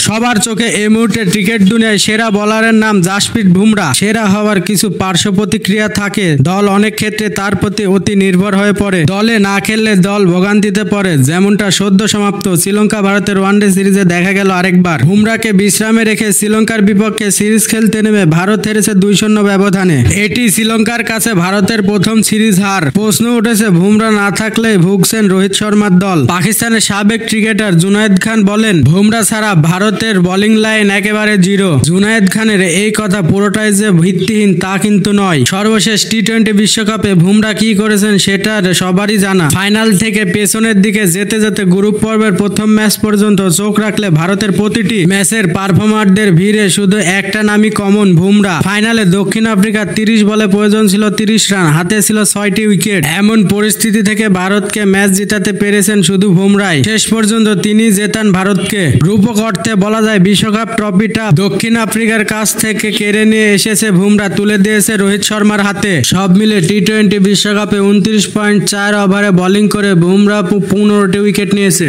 সবার চোখে এই মুহূর্তে ক্রিকেট দুনিয়ায় সেরা বোলারের নাম জাসপ্রীত বুমরাহ। সেরা হওয়ার কিছু পার্শ্ব প্রতিক্রিয়া থাকে, দল অনেক ক্ষেত্রে তার প্রতি অতি নির্ভর হয়ে পড়ে। দলে না খেললে দল ভোগান্তিতে পড়ে, যেমনটা সদ্য সমাপ্ত শ্রীলঙ্কা ভারতের ওয়ানডে সিরিজে দেখা গেল আরেকবার। বুমরাহকে বিশ্রামে রেখে শ্রীলঙ্কার বিপক্ষে সিরিজ খেলতে নেমে ভারত হেরেছে 2-0 ব্যবধানে। এটি শ্রীলঙ্কার কাছে ভারতের প্রথম সিরিজ হার। প্রশ্ন উঠেছে, বুমরাহ না থাকলে ভুগছেন রোহিত শর্মার দল। পাকিস্তানের সাবেক ক্রিকেটার জুনায়েদ খান বলেন, বুমরাহ ছাড়া ভারতের বোলিং লাইন একেবারে জিরো। জুনায়েদ খানের এই কথা পুরোটাই যে ভিত্তিহীন তা কিন্তু নয়। সর্বশেষ টি-20 বিশ্বকাপে বুমরাহ কি করেছেন সেটা সবারই জানা। ফাইনাল থেকে পেছনের দিকে যেতে যেতে গ্রুপ পর্বের প্রথম ম্যাচ পর্যন্ত চোখ রাখলে ভারতের প্রতিটি ম্যাচের পারফর্মারদের ভিড়ে শুধু একটা নামই কমন, বুমরাহ। ফাইনালে দক্ষিণ আফ্রিকার 30 বলে প্রয়োজন ছিল 30 রান, হাতে ছিল 6টি উইকেট। এমন পরিস্থিতি থেকে ভারতকে ম্যাচ জিতাতে পেরেছেন শুধু বুমরাহই। শেষ পর্যন্ত তিনি জেতান ভারতকে। রূপক অর্থে বলা যায় বিশ্বকাপ ট্রফিটা দক্ষিণ আফ্রিকার কাছ থেকে কেড়ে নিয়ে এসেছে বুমরাহ, তুলে দিয়েছে রোহিত শর্মার হাতে। সব মিলে টি-20 বিশ্বকাপে 29.4 ওভারে বোলিং করে বুমরাহ 15টি উইকেট নিয়েছে।